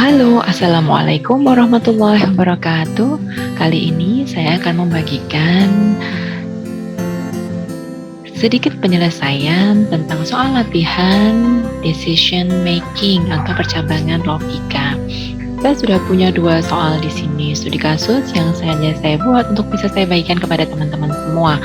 Halo, Assalamualaikum warahmatullahi wabarakatuh. Kali ini saya akan membagikan sedikit penyelesaian tentang soal latihan decision making atau percabangan logika. Saya sudah punya 2 soal di sini, studi kasus yang saya buat untuk bisa saya bagikan kepada teman-teman semua.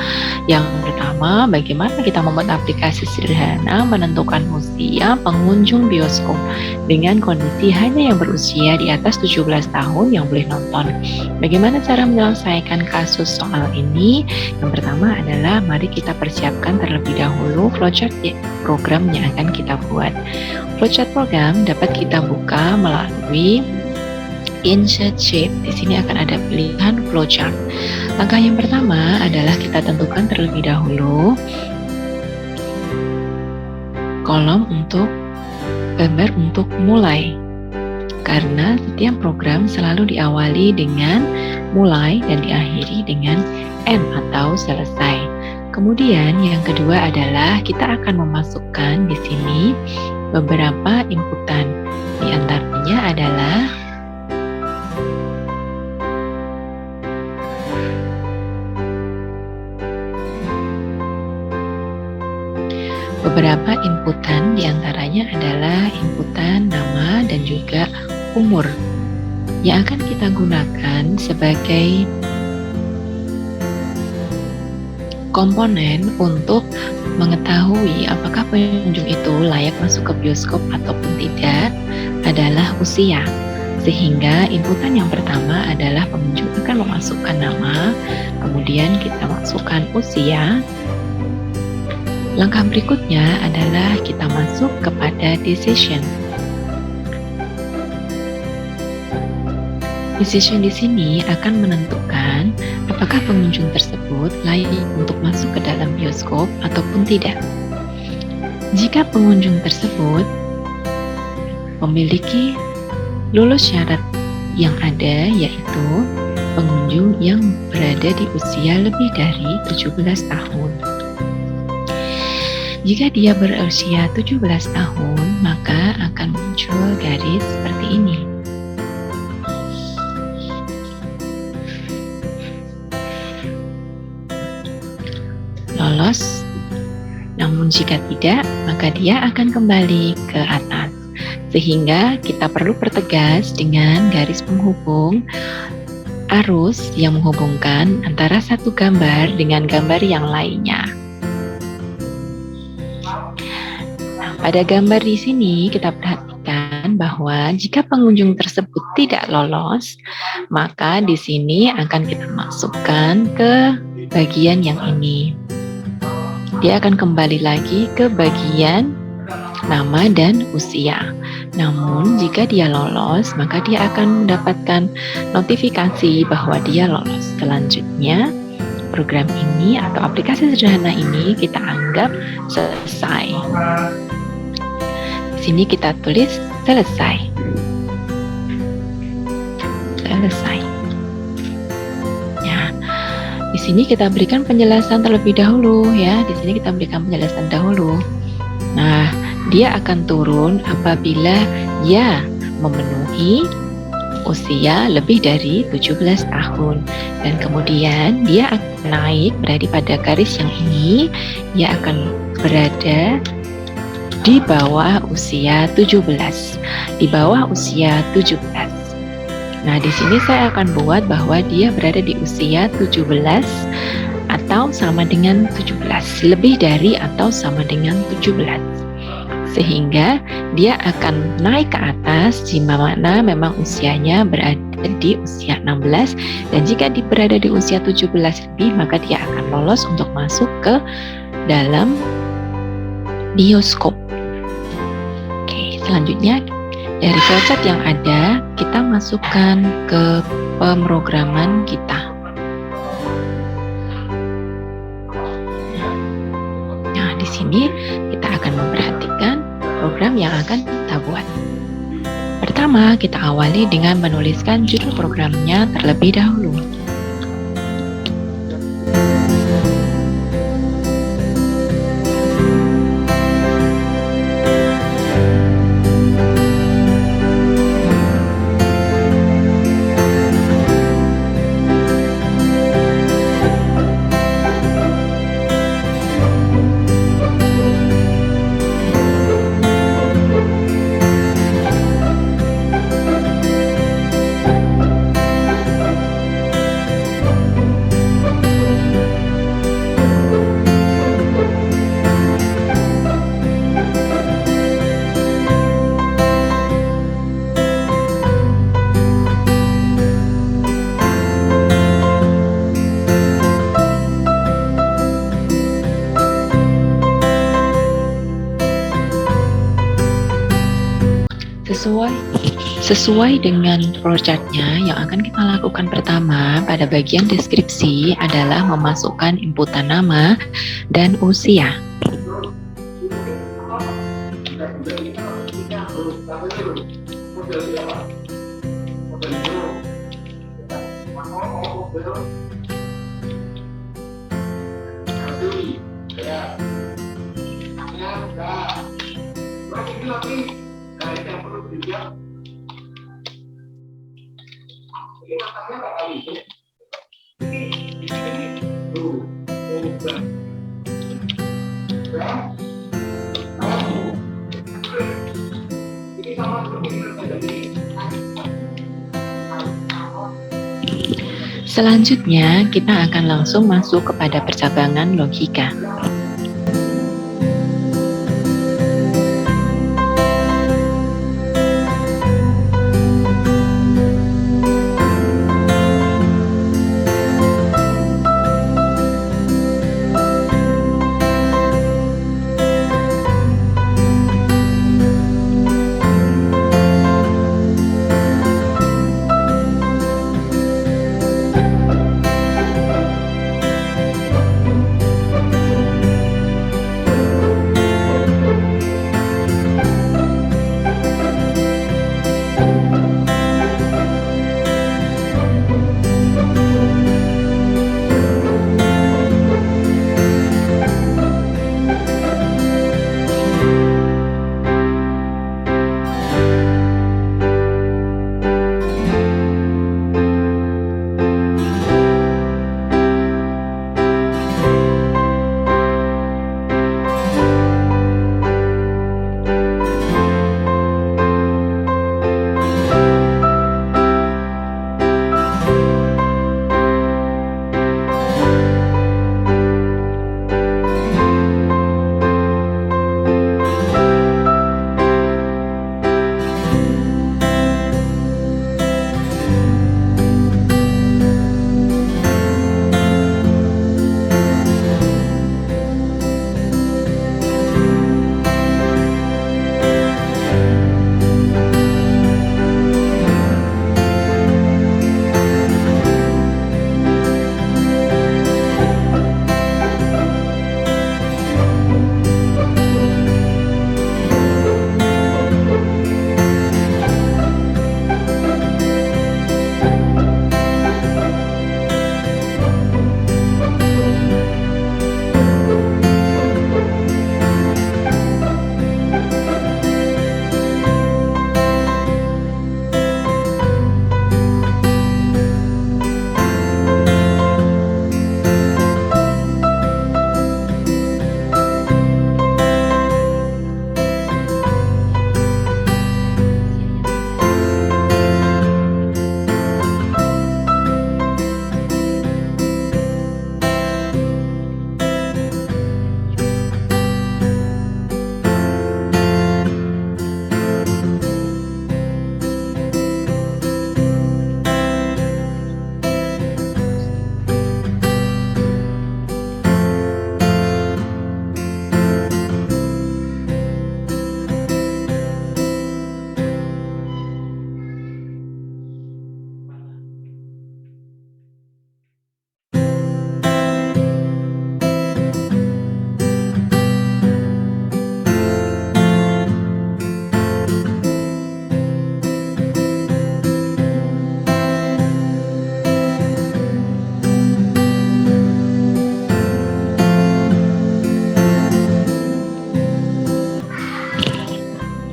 Yang pertama, bagaimana kita membuat aplikasi sederhana menentukan usia pengunjung bioskop dengan kondisi hanya yang berusia di atas 17 tahun yang boleh nonton. Bagaimana cara menyelesaikan kasus soal ini? Yang pertama adalah mari kita persiapkan terlebih dahulu flowchart program yang akan kita buat. Flowchart program dapat kita buka melalui insert sheet. Di sini akan ada pilihan flowchart. Langkah yang pertama adalah kita tentukan terlebih dahulu kolom untuk gambar untuk mulai. Karena setiap program selalu diawali dengan mulai dan diakhiri dengan end atau selesai. Kemudian yang kedua adalah kita akan memasukkan di sini beberapa inputan. Di antaranya adalah beberapa inputan, diantaranya adalah inputan nama dan juga umur yang akan kita gunakan sebagai komponen untuk mengetahui apakah pengunjung itu layak masuk ke bioskop ataupun tidak adalah usia. Sehingga inputan yang pertama adalah pengunjung akan memasukkan nama, kemudian kita masukkan usia. Langkah berikutnya adalah kita masuk kepada decision. Decision di sini akan menentukan apakah pengunjung tersebut layak untuk masuk ke dalam bioskop ataupun tidak. Jika pengunjung tersebut memiliki lulus syarat yang ada, yaitu pengunjung yang berada di usia lebih dari 17 tahun. Jika dia berusia 17 tahun, maka akan muncul garis seperti ini. Lolos, namun jika tidak, maka dia akan kembali ke atas. Sehingga kita perlu pertegas dengan garis penghubung arus yang menghubungkan antara satu gambar dengan gambar yang lainnya. Pada gambar di sini kita perhatikan bahwa jika pengunjung tersebut tidak lolos, maka di sini akan kita masukkan ke bagian yang ini. Dia akan kembali lagi ke bagian nama dan usia. Namun jika dia lolos, maka dia akan mendapatkan notifikasi bahwa dia lolos. Selanjutnya, program ini atau aplikasi sederhana ini kita anggap selesai. Di sini kita tulis selesai. Selesai. Ya. Di sini kita berikan penjelasan terlebih dahulu ya. Di sini kita berikan penjelasan dahulu. Nah, dia akan turun apabila dia memenuhi usia lebih dari 17 tahun. Dan kemudian dia akan naik berada pada garis yang ini. Dia akan berada di bawah usia 17. Di bawah usia 17. Nah, di sini saya akan buat bahwa dia berada di usia 17 atau sama dengan 17, lebih dari atau sama dengan 17. Sehingga dia akan naik ke atas di mana memang usianya berada di usia 16, dan jika dia berada di usia 17 lebih, maka dia akan lolos untuk masuk ke dalam bioskop. Oke, selanjutnya dari flowchart yang ada, kita masukkan ke pemrograman kita. Nah, di sini kita akan memperhatikan program yang akan kita buat. Pertama, kita awali dengan menuliskan judul programnya terlebih dahulu. Sesuai dengan flowchart-nya, yang akan kita lakukan pertama pada bagian deskripsi adalah memasukkan inputan nama dan usia. Selanjutnya, kita akan langsung masuk kepada percabangan logika.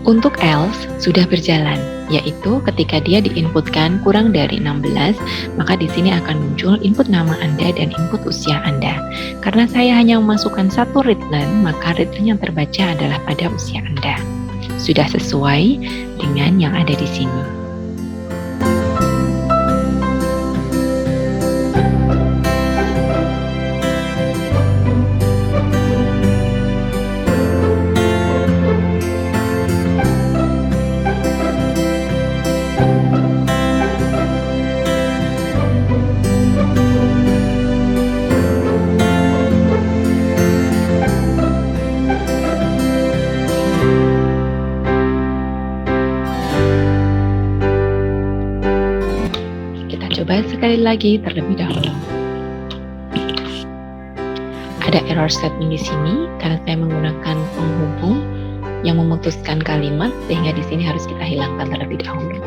Untuk else sudah berjalan, yaitu ketika dia diinputkan kurang dari 16, maka di sini akan muncul input nama Anda dan input usia Anda. Karena saya hanya memasukkan satu readline, maka readline yang terbaca adalah pada usia Anda. Sudah sesuai dengan yang ada di sini. sekali lagi terlebih dahulu. Ada error statement di sini karena saya menggunakan penghubung yang memutuskan kalimat, sehingga di sini harus kita hilangkan terlebih dahulu.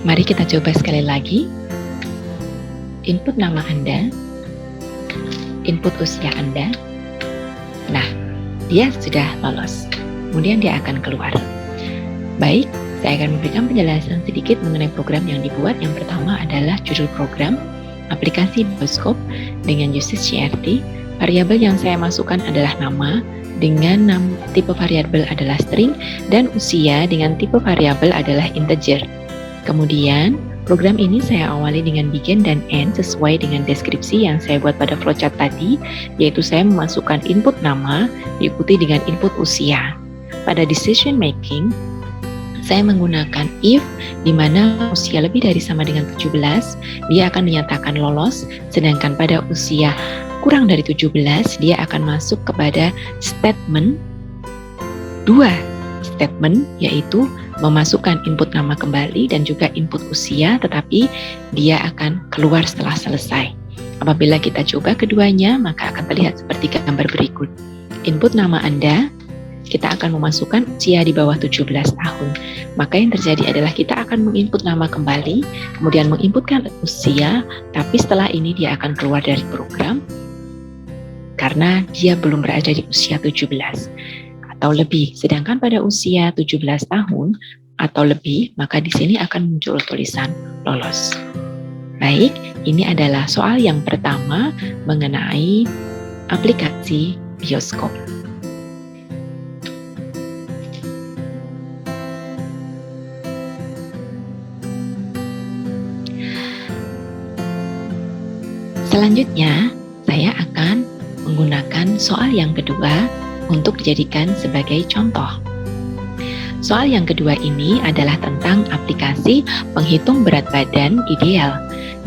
Mari kita coba sekali lagi. Input nama Anda, input usia Anda. Nah, dia sudah lolos. Kemudian dia akan keluar. Baik, saya akan memberikan penjelasan sedikit mengenai program yang dibuat. Yang pertama adalah judul program, aplikasi bioskop dengan usage CRT. Variabel yang saya masukkan adalah nama dengan tipe variabel adalah string, dan usia dengan tipe variabel adalah integer. Kemudian, program ini saya awali dengan begin dan end sesuai dengan deskripsi yang saya buat pada flowchart tadi, yaitu saya memasukkan input nama diikuti dengan input usia. Pada decision making, saya menggunakan if, di mana usia lebih dari sama dengan 17, dia akan dinyatakan lolos, sedangkan pada usia kurang dari 17, dia akan masuk kepada statement 2 statement, yaitu memasukkan input nama kembali dan juga input usia, tetapi dia akan keluar setelah selesai. Apabila kita coba keduanya, maka akan terlihat seperti gambar berikut. Input nama Anda, kita akan memasukkan usia di bawah 17 tahun. Maka yang terjadi adalah kita akan menginput nama kembali, kemudian menginputkan usia, tapi setelah ini dia akan keluar dari program karena dia belum berada di usia 17 atau lebih. Sedangkan pada usia 17 tahun atau lebih, maka di sini akan muncul tulisan lolos. Baik, ini adalah soal yang pertama mengenai aplikasi bioskop. Selanjutnya, saya akan menggunakan soal yang kedua untuk dijadikan sebagai contoh. Soal yang kedua ini adalah tentang aplikasi penghitung berat badan ideal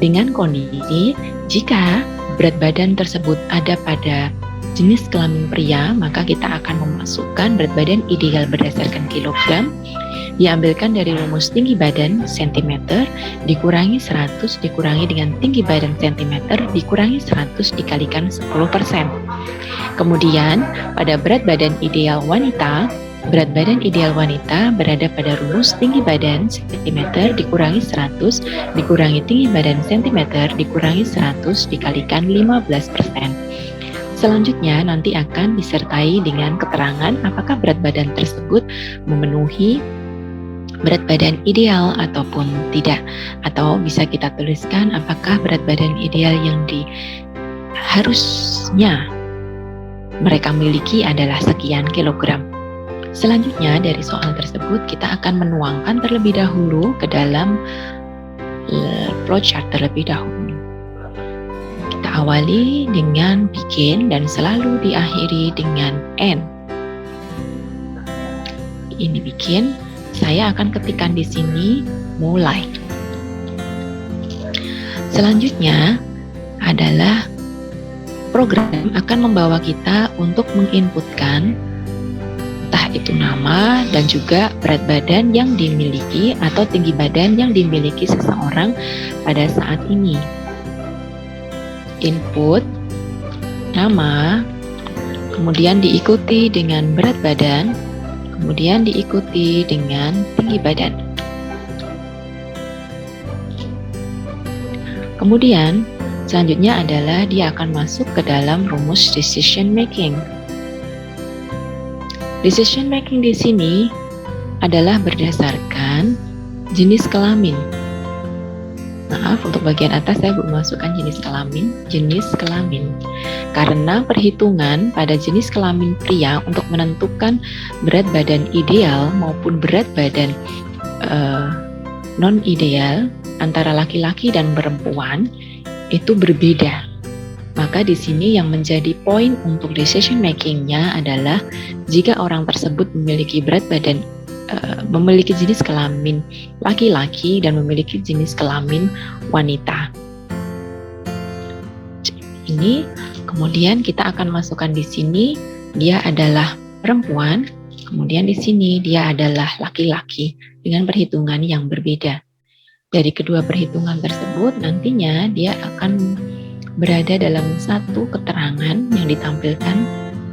dengan kondisi jika berat badan tersebut ada pada jenis kelamin pria, maka kita akan memasukkan berat badan ideal berdasarkan kilogram, diambilkan dari rumus tinggi badan cm dikurangi 100 dikurangi dengan tinggi badan cm dikurangi 100 dikalikan 10%. Kemudian pada berat badan ideal wanita, berat badan ideal wanita berada pada rumus tinggi badan cm dikurangi 100 dikurangi tinggi badan cm dikurangi 100 dikalikan 15%. Selanjutnya nanti akan disertai dengan keterangan apakah berat badan tersebut memenuhi berat badan ideal ataupun tidak, atau bisa kita tuliskan apakah berat badan ideal yang harusnya mereka miliki adalah sekian kilogram. Selanjutnya dari soal tersebut kita akan menuangkan terlebih dahulu ke dalam flowchart terlebih dahulu. Kita awali dengan begin dan selalu diakhiri dengan end. Ini begin. Saya akan ketikkan di sini mulai. Selanjutnya adalah program akan membawa kita untuk menginputkan entah itu nama dan juga berat badan yang dimiliki atau tinggi badan yang dimiliki seseorang pada saat ini. Input nama, kemudian diikuti dengan berat badan, kemudian diikuti dengan tinggi badan. Kemudian selanjutnya adalah dia akan masuk ke dalam rumus decision making. Decision making di sini adalah berdasarkan jenis kelamin. Maaf, untuk bagian atas saya belum masukkan jenis kelamin. Karena perhitungan pada jenis kelamin pria untuk menentukan berat badan ideal maupun berat badan non ideal antara laki-laki dan perempuan itu berbeda. Maka di sini yang menjadi poin untuk decision making-nya adalah jika orang tersebut memiliki berat badan memiliki jenis kelamin laki-laki dan memiliki jenis kelamin wanita. Ini kemudian kita akan masukkan di sini dia adalah perempuan, kemudian di sini dia adalah laki-laki dengan perhitungan yang berbeda. Dari kedua perhitungan tersebut nantinya dia akan berada dalam satu keterangan yang ditampilkan,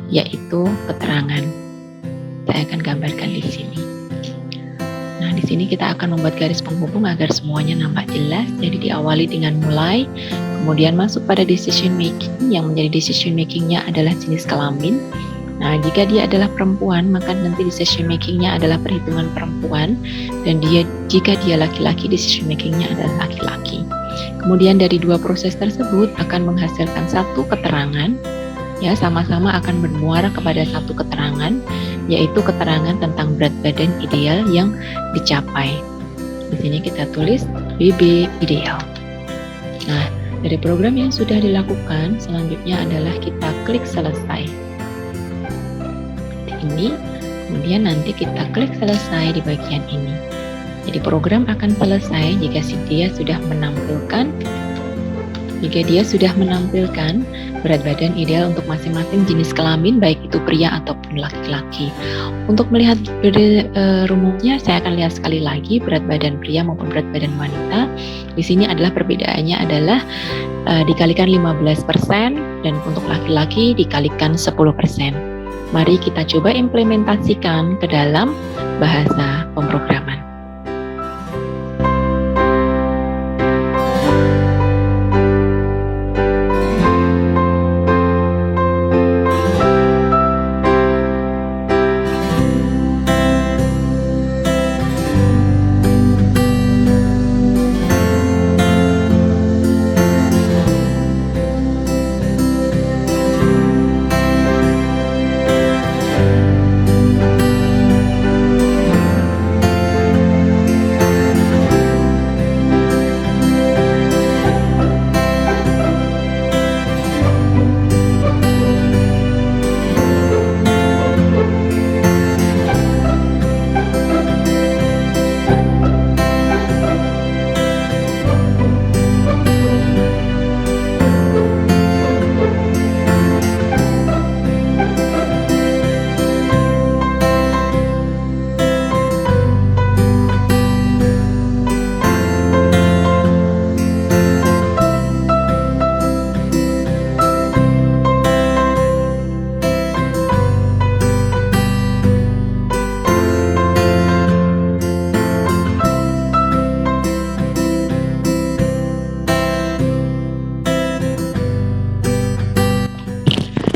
yaitu keterangan. Saya akan gambarkan di sini. Nah, di sini kita akan membuat garis penghubung agar semuanya nampak jelas. Jadi diawali dengan mulai, kemudian masuk pada decision making, yang menjadi decision makingnya adalah jenis kelamin. Nah, jika dia adalah perempuan, maka nanti decision makingnya adalah perhitungan perempuan, dan jika dia laki-laki, decision makingnya adalah laki-laki. Kemudian dari dua proses tersebut akan menghasilkan satu keterangan, ya sama-sama akan bermuara kepada satu keterangan, yaitu keterangan tentang berat badan ideal yang dicapai. Di sini kita tulis BB ideal. Nah, dari program yang sudah dilakukan, selanjutnya adalah kita klik selesai. Ini, kemudian nanti kita klik selesai di bagian ini. Jadi program akan selesai jika dia sudah menampilkan berat badan ideal untuk masing-masing jenis kelamin, baik itu pria ataupun laki-laki. Untuk melihat rumusnya, saya akan lihat sekali lagi berat badan pria maupun berat badan wanita. Di sini adalah perbedaannya adalah dikalikan 15% dan untuk laki-laki dikalikan 10%. Mari kita coba implementasikan ke dalam bahasa pemrograman.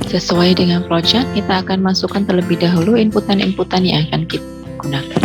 Sesuai dengan flowchart, kita akan masukkan terlebih dahulu inputan-inputan yang akan kita gunakan.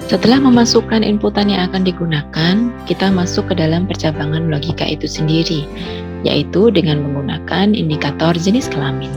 Setelah memasukkan inputan yang akan digunakan, kita masuk ke dalam percabangan logika itu sendiri, yaitu dengan menggunakan indikator jenis kelamin.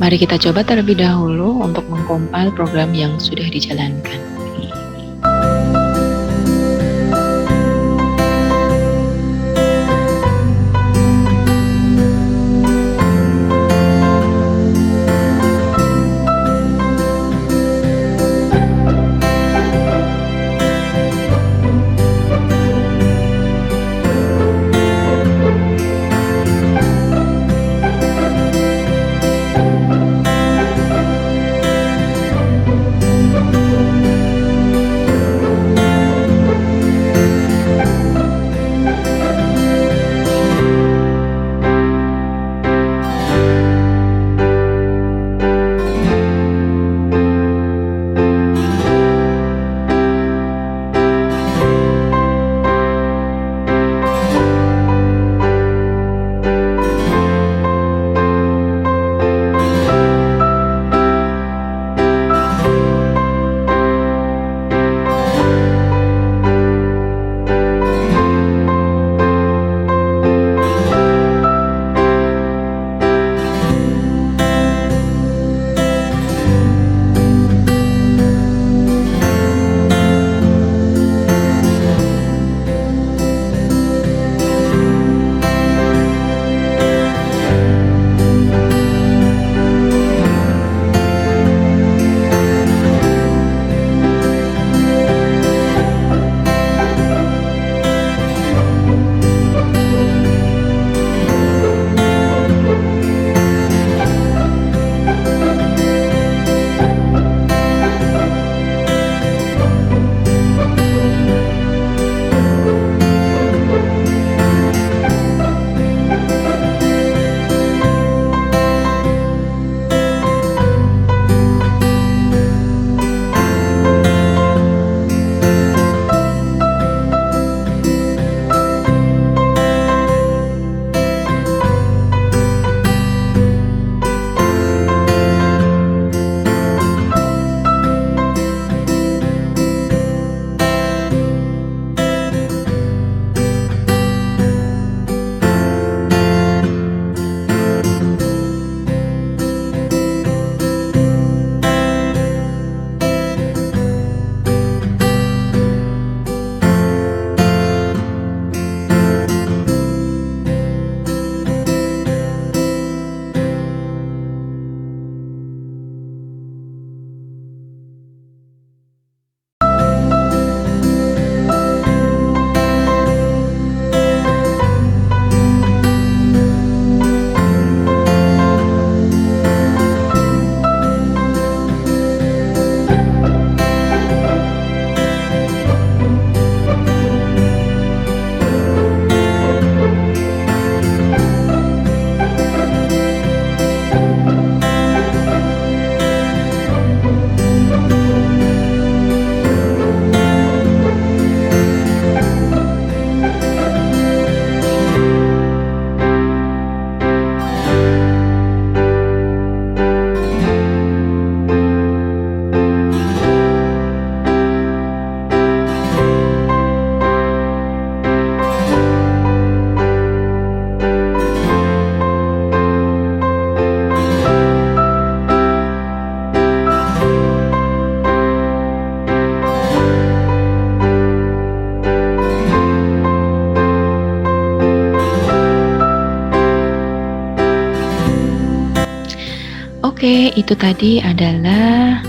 Mari kita coba terlebih dahulu untuk mengkompil program yang sudah dijalankan. Oke, itu tadi adalah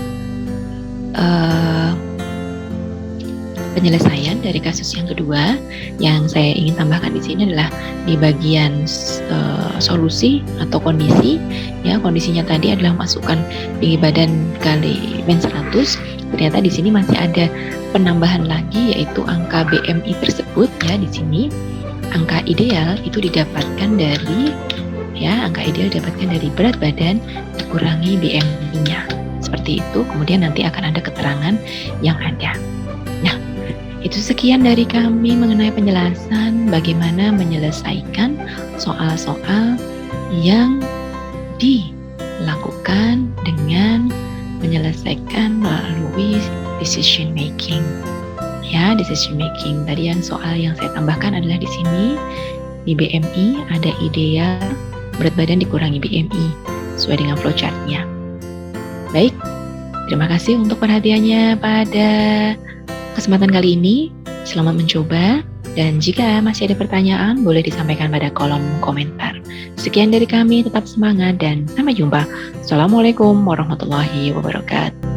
penyelesaian dari kasus yang kedua. Yang saya ingin tambahkan di sini adalah di bagian solusi atau kondisi. Ya, kondisinya tadi adalah masukkan tinggi badan kali men 100. Ternyata di sini masih ada penambahan lagi, yaitu angka BMI tersebut. Ya, di sini angka ideal itu didapatkan dari berat badan dikurangi BMI-nya. Seperti itu, kemudian nanti akan ada keterangan yang ada. Nah, itu sekian dari kami mengenai penjelasan bagaimana menyelesaikan soal-soal yang dilakukan dengan menyelesaikan melalui decision making. Ya, decision making. Tadi yang soal yang saya tambahkan adalah di sini di BMI ada ideal berat badan dikurangi BMI. sesuai dengan flowchart-nya. Baik, terima kasih untuk perhatiannya pada kesempatan kali ini. Selamat mencoba, dan jika masih ada pertanyaan, boleh disampaikan pada kolom komentar. Sekian dari kami, tetap semangat dan sampai jumpa. Assalamualaikum warahmatullahi wabarakatuh.